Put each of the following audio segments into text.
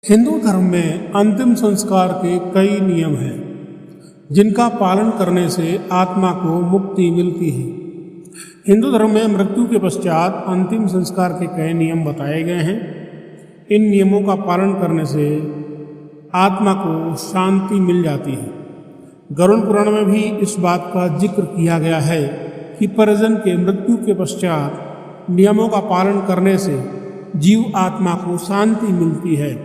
हिंदू धर्म में अंतिम संस्कार के कई नियम हैं जिनका पालन करने से आत्मा को मुक्ति मिलती है। हिंदू धर्म में मृत्यु के पश्चात अंतिम संस्कार के कई नियम बताए गए हैं। इन नियमों का पालन करने से आत्मा को शांति मिल जाती है। गरुड़ पुराण में भी इस बात का जिक्र किया गया है कि परिजन के मृत्यु के पश्चात नियमों का पालन करने से जीव आत्मा को शांति मिलती है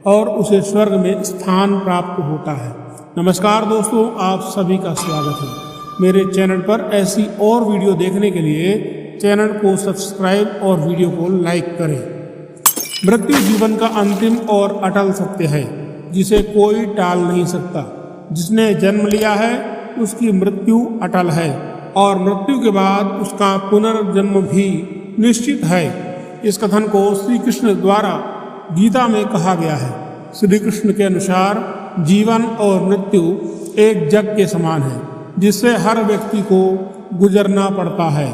और उसे स्वर्ग में स्थान प्राप्त होता है। नमस्कार दोस्तों, आप सभी का स्वागत है मेरे चैनल पर। ऐसी और वीडियो देखने के लिए चैनल को सब्सक्राइब और वीडियो को लाइक करें। मृत्यु जीवन का अंतिम और अटल सत्य है जिसे कोई टाल नहीं सकता। जिसने जन्म लिया है उसकी मृत्यु अटल है और मृत्यु के बाद उसका पुनर्जन्म भी निश्चित है। इस कथन को श्री कृष्ण द्वारा गीता में कहा गया है। श्री कृष्ण के अनुसार जीवन और मृत्यु एक जग के समान है जिससे हर व्यक्ति को गुजरना पड़ता है।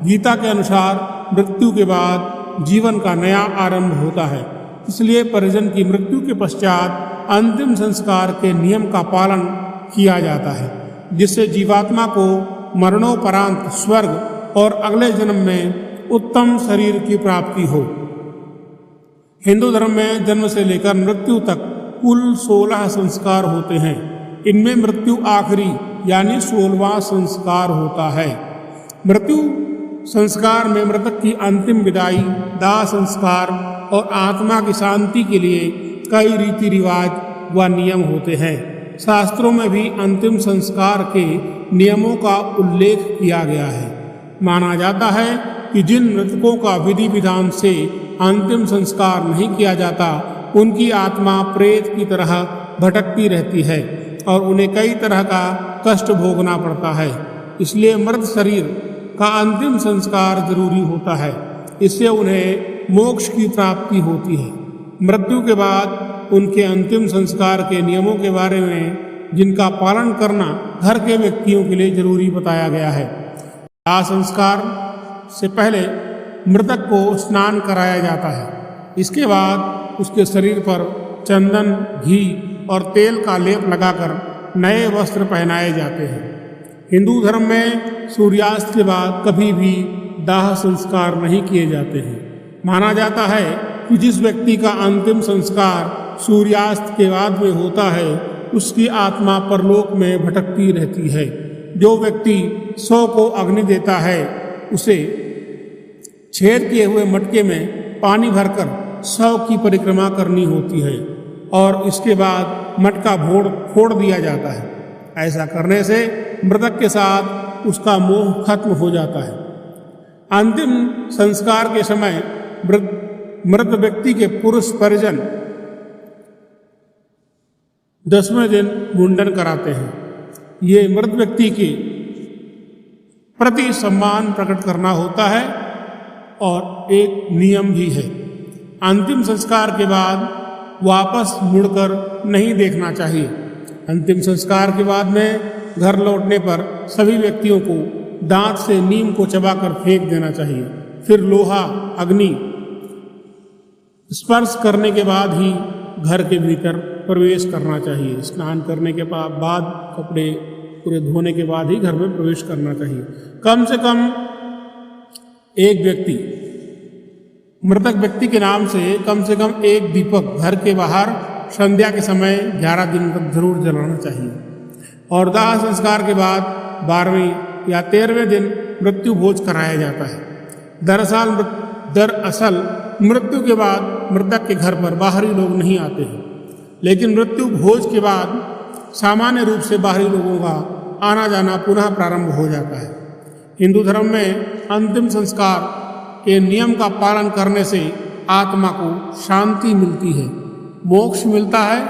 गीता के अनुसार मृत्यु के बाद जीवन का नया आरंभ होता है। इसलिए परिजन की मृत्यु के पश्चात अंतिम संस्कार के नियम का पालन किया जाता है जिससे जीवात्मा को मरणोपरांत स्वर्ग और अगले जन्म में उत्तम शरीर की प्राप्ति हो। हिंदू धर्म में जन्म से लेकर मृत्यु तक कुल 16 संस्कार होते हैं। इनमें मृत्यु आखिरी यानी 16वां संस्कार होता है। मृत्यु संस्कार में मृतक की अंतिम विदाई, दाह संस्कार और आत्मा की शांति के लिए कई रीति रिवाज व नियम होते हैं। शास्त्रों में भी अंतिम संस्कार के नियमों का उल्लेख किया गया है। माना जाता है कि जिन मृतकों का विधि विधान से अंतिम संस्कार नहीं किया जाता उनकी आत्मा प्रेत की तरह भटकती रहती है और उन्हें कई तरह का कष्ट भोगना पड़ता है। इसलिए मृत शरीर का अंतिम संस्कार जरूरी होता है। इससे उन्हें मोक्ष की प्राप्ति होती है। मृत्यु के बाद उनके अंतिम संस्कार के नियमों के बारे में जिनका पालन करना घर के व्यक्तियों के लिए जरूरी बताया गया है। दाह संस्कार से पहले मृतक को स्नान कराया जाता है। इसके बाद उसके शरीर पर चंदन, घी और तेल का लेप लगाकर नए वस्त्र पहनाए जाते हैं। हिंदू धर्म में सूर्यास्त के बाद कभी भी दाह संस्कार नहीं किए जाते हैं। माना जाता है कि जिस व्यक्ति का अंतिम संस्कार सूर्यास्त के बाद में होता है उसकी आत्मा परलोक में भटकती रहती है। जो व्यक्ति 100 को अग्नि देता है उसे छेद किए हुए मटके में पानी भरकर 100 की परिक्रमा करनी होती है और इसके बाद मटका फोड़ दिया जाता है। ऐसा करने से मृतक के साथ उसका मोह खत्म हो जाता है। अंतिम संस्कार के समय मृत व्यक्ति के पुरुष परिजन 10वें दिन मुंडन कराते हैं। ये मृत व्यक्ति के प्रति सम्मान प्रकट करना होता है और एक नियम भी है। अंतिम संस्कार के बाद वापस मुड़कर नहीं देखना चाहिए। अंतिम संस्कार के बाद में घर लौटने पर सभी व्यक्तियों को दांत से नीम को चबाकर फेंक देना चाहिए। फिर लोहा, अग्नि स्पर्श करने के बाद ही घर के भीतर प्रवेश करना चाहिए। स्नान करने के बाद कपड़े पूरे धोने के बाद ही घर में प्रवेश करना चाहिए। कम से कम एक व्यक्ति, मृतक व्यक्ति के नाम से कम एक दीपक घर के बाहर संध्या के समय 11 दिन तक जरूर जलाना चाहिए। और दाह संस्कार के बाद 12वें या 13वें दिन मृत्यु भोज कराया जाता है। दरअसल मृत्यु के बाद मृतक के घर पर बाहरी लोग नहीं आते हैं, लेकिन मृत्यु भोज के बाद सामान्य रूप से बाहरी लोगों का आना जाना पुनः प्रारंभ हो जाता है। हिंदू धर्म में अंतिम संस्कार के नियम का पालन करने से आत्मा को शांति मिलती है, मोक्ष मिलता है